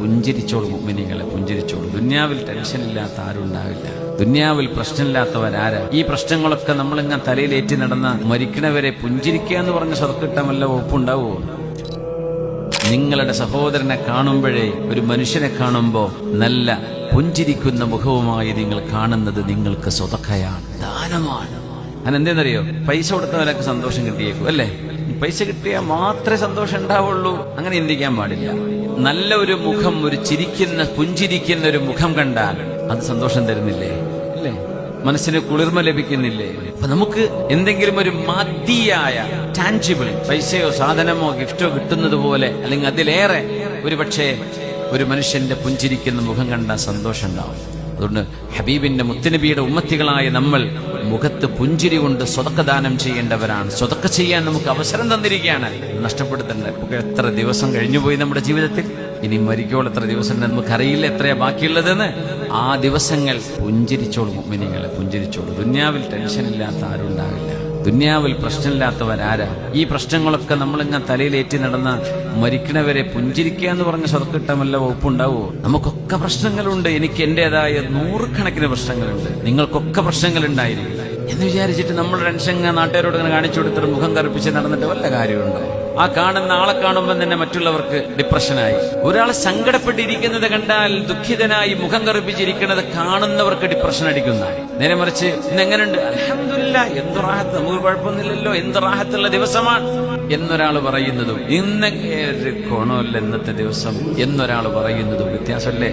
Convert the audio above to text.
പുഞ്ചിരിച്ചോളൂ മുഅ്മിനീങ്ങളെ, പുഞ്ചിരിച്ചോളൂ. ദുനിയാവിൽ ടെൻഷൻ ഇല്ലാത്ത ആരും ഉണ്ടാവില്ല. ദുനിയാവിൽ പ്രശ്നമില്ലാത്തവരാരാ? ഈ പ്രശ്നങ്ങളൊക്കെ നമ്മളിങ്ങനെ തലയിലേറ്റി നടന്ന മരിക്കണവരെ പുഞ്ചിരിക്കുക എന്ന് പറഞ്ഞ സ്വതക്കിട്ട വല്ല വകുപ്പുണ്ടാവുമോ? നിങ്ങളുടെ സഹോദരനെ കാണുമ്പോഴേ, ഒരു മനുഷ്യനെ കാണുമ്പോ നല്ല പുഞ്ചിരിക്കുന്ന മുഖവുമായി നിങ്ങൾ കാണുന്നത് നിങ്ങൾക്ക് സ്വതക്കയാണ്, ദാനമാണ്. അതെന്തെന്നറിയോ? പൈസ കൊടുത്തവരൊക്കെ സന്തോഷം കിട്ടിയേക്കും അല്ലേ? പൈസ കിട്ടിയാൽ മാത്രമേ സന്തോഷം ഉണ്ടാവുള്ളൂ, അങ്ങനെ ചിന്തിക്കാൻ പാടില്ല. നല്ല ഒരു മുഖം, ഒരു ചിരിക്കുന്ന പുഞ്ചിരിക്കുന്ന ഒരു മുഖം കണ്ടാൽ അത് സന്തോഷം തരുന്നില്ലേ? അല്ലേ? മനസ്സിന് കുളിർമ ലഭിക്കുന്നില്ലേ? അപ്പൊ നമുക്ക് എന്തെങ്കിലും ഒരു മാതിയായ ടാഞ്ചിബിൾ പൈസയോ സാധനമോ ഗിഫ്റ്റോ കിട്ടുന്നത് പോലെ, അല്ലെങ്കിൽ അതിലേറെ ഒരു പക്ഷേ ഒരു മനുഷ്യന്റെ പുഞ്ചിരിക്കുന്ന മുഖം കണ്ടാൽ സന്തോഷം ഉണ്ടാവും. അതുകൊണ്ട് ഹബീബിന്റെ മുത്തുനബിയുടെ ഉമ്മത്തികളായ നമ്മൾ മുഖത്ത് പുഞ്ചിരി കൊണ്ട് സ്വതക്ക ദാനം ചെയ്യേണ്ടവരാണ്. സ്വതക്ക ചെയ്യാൻ നമുക്ക് അവസരം തന്നിരിക്കുകയാണ്, നഷ്ടപ്പെടുത്തണ്ട. എത്ര ദിവസം കഴിഞ്ഞുപോയി നമ്മുടെ ജീവിതത്തിൽ, ഇനി മരിക്കോൾ എത്ര ദിവസം നമുക്കറിയില്ല എത്രയാ ബാക്കിയുള്ളതെന്ന്. ആ ദിവസങ്ങൾ പുഞ്ചിരിച്ചോളൂ മുഅ്മിനീങ്ങളെ, പുഞ്ചിരിച്ചോളൂ. ദുനിയാവിൽ ടെൻഷൻ ഇല്ലാത്ത ആരും ഉണ്ടാവില്ല. ദുനിയാവിൽ പ്രശ്നമില്ലാത്തവരാരാ? ഈ പ്രശ്നങ്ങളൊക്കെ നമ്മളിങ്ങനെ തലയിലേറ്റി നടന്ന മരിക്കണവരെ പുഞ്ചിരിക്കുക എന്ന് പറഞ്ഞ സ്വതക്കിട്ട വല്ല വകുപ്പുണ്ടാവുമോ? നമുക്കൊക്കെ പ്രശ്നങ്ങളുണ്ട്. എനിക്ക് എന്റേതായ 100 കണക്കിന് പ്രശ്നങ്ങളുണ്ട്. നിങ്ങൾക്കൊക്കെ പ്രശ്നങ്ങൾ ഉണ്ടായിരിക്കും എന്ന് വിചാരിച്ചിട്ട് നമ്മൾ ടെൻഷൻ നാട്ടുകാരോട് ഇങ്ങനെ കാണിച്ചു കൊടുത്തിട്ട് മുഖം കറുപ്പിച്ച് നടന്നിട്ട് വല്ല കാര്യമുണ്ടോ? ആ കാണുന്ന ആളെ കാണുമ്പോൾ തന്നെ മറ്റുള്ളവർക്ക് ഡിപ്രഷനായി. ഒരാൾ സങ്കടപ്പെട്ടിരിക്കുന്നത് കണ്ടാൽ ദുഃഖിതനായി മുഖം കറുപ്പിച്ചിരിക്കുന്നത് കാണുന്നവർക്ക് ഡിപ്രഷൻ അടിക്കുന്നതായി. നേരെ മറിച്ച് ഇന്ന് എങ്ങനെയുണ്ട്? അൽഹംദുലില്ലാഹ്, എന്ത് റാഹത്ത്, നമുക്ക് കുഴപ്പമൊന്നുമില്ലല്ലോ, എന്ത് റാഹത്തുള്ള ദിവസമാണ് എന്നൊരാൾ പറയുന്നതും, ഇന്നൊക്കെ ഒരു കോണമല്ല ഇന്നത്തെ ദിവസം എന്നൊരാൾ പറയുന്നതും വ്യത്യാസമല്ലേ?